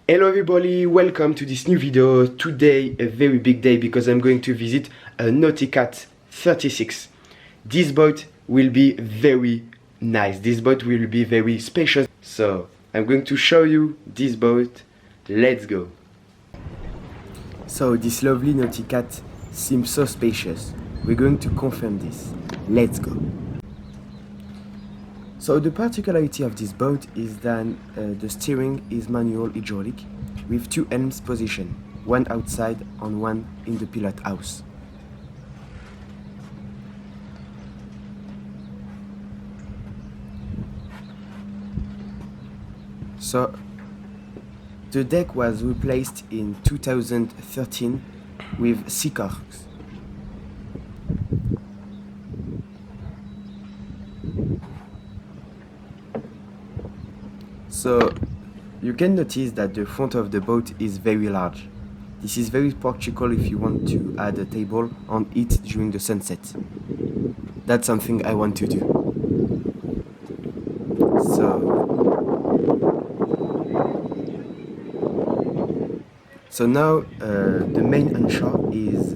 Hello everybody, welcome to this new video. Today a very big day because I'm going to visit a Nauticat 36. This boat will be very nice. This boat will be very spacious. So I'm going to show you this boat. Let's go. So this lovely Nauticat seems so spacious. We're going to confirm this. Let's go. So the particularity of this boat is that the steering is manual hydraulic with two helms position, one outside and one in the pilot house. So the deck was replaced in 2013 with Seacork. So you can notice that the front of the boat is very large. This is very practical if you want to add a table and eat during the sunset. That's something I want to do. So now the main onshore is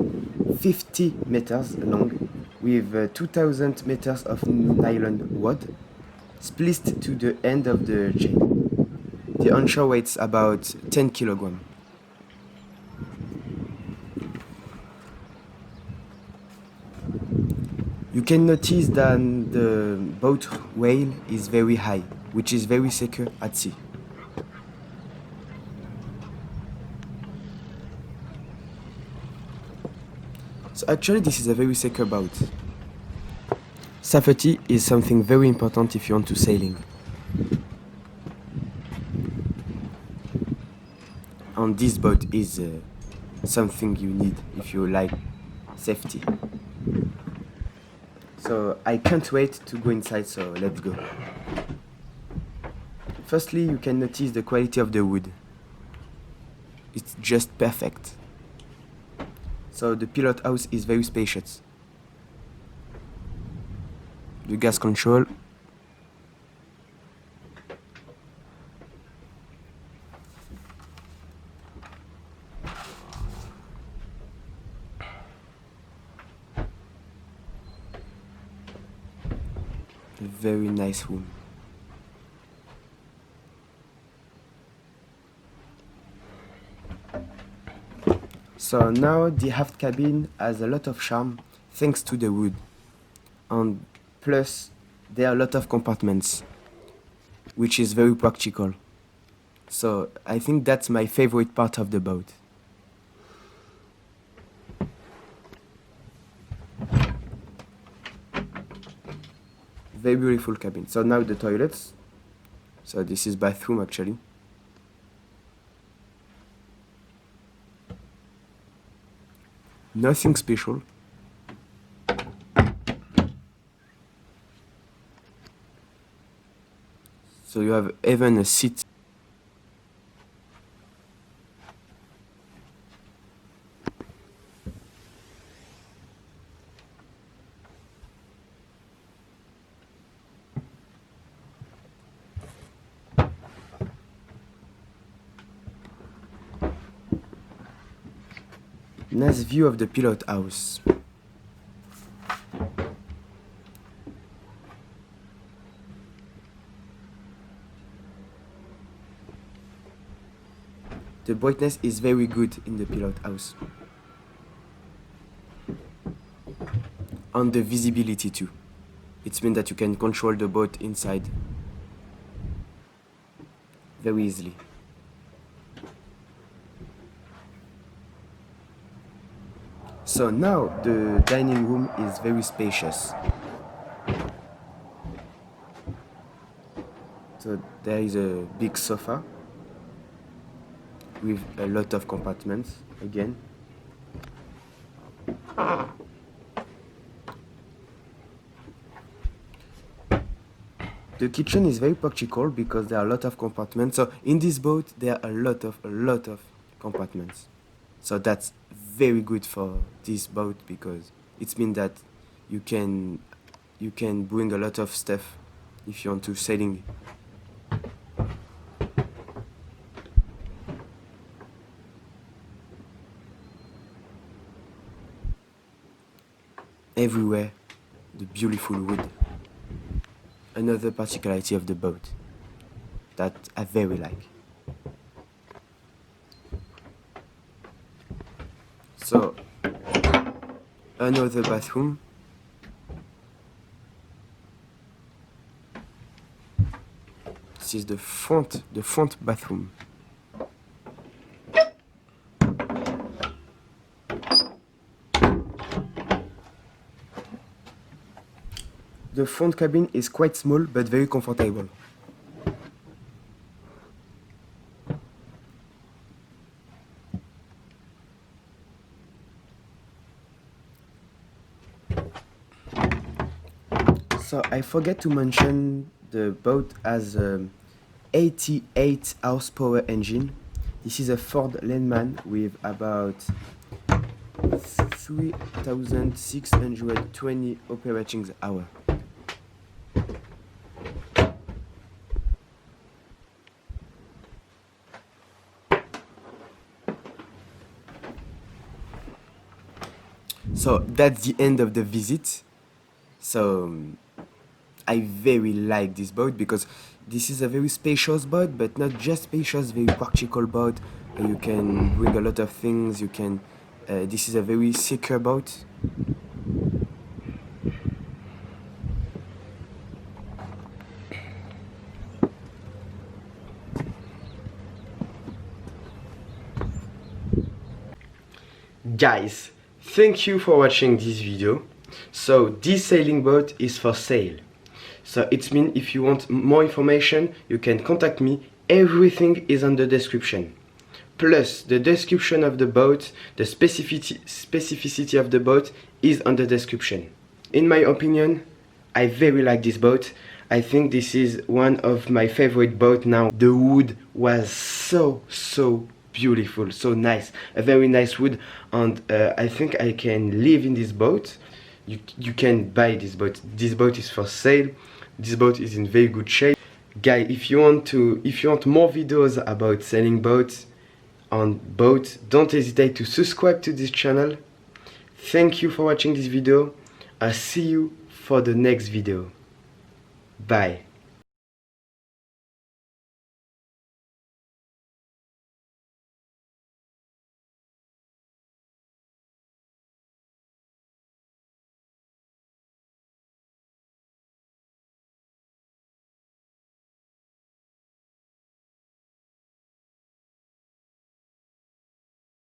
50 meters long with 2000 meters of nylon rod spliced to the end of the chain. The onshore weighs about 10 kilograms. You can notice that the boat rail is very high, which is very secure at sea. So actually this is a very secure boat. Safety is something very important if you want to sailing. And this boat is something you need if you like safety. So I can't wait to go inside, so let's go. Firstly, you can notice the quality of the wood. It's just perfect. So the pilot house is very spacious. The gas control. A very nice room. So now the aft cabin has a lot of charm thanks to the wood. And plus there are a lot of compartments, which is very practical. So I think that's my favorite part of the boat. Very beautiful cabin. So now the toilets. So this is bathroom actually. Nothing special. So you have even a seat. Nice view of the pilot house. The brightness is very good in the pilot house. And the visibility too. It means that you can control the boat inside very easily. So now the dining room is very spacious. So there is a big sofa with a lot of compartments again. The kitchen is very practical because there are a lot of compartments. So in this boat there are a lot of compartments. So that's very good for this boat because it means that you can bring a lot of stuff if you want to sailing. everywhere the beautiful wood. Another particularity of the boat that I very like. So another bathroom. This is the front bathroom. The front cabin is quite small but very comfortable. So I forget to mention the boat has an 88 horsepower engine. This is a Ford Lehman with about 3,620 operating hours. So that's the end of the visit. So I very like this boat because this is a very spacious boat, but not just spacious, very practical boat. You can bring a lot of things. You can. This is a very secure boat. Guys, thank you for watching this video. So this sailing boat is for sale. So it means if you want more information, you can contact me. Everything is on the description. Plus the description of the boat, the specificity of the boat is on the description. In my opinion, I very like this boat. I think this is one of my favorite boats now. The wood was so beautiful, so nice, a very nice wood, and I think I can live in this boat. You can buy this boat. This boat is for sale. This boat is in very good shape. Guys, if you want more videos about sailing boats on boats, don't hesitate to subscribe to this channel. Thank you for watching this video. I'll see you for the next video. Bye.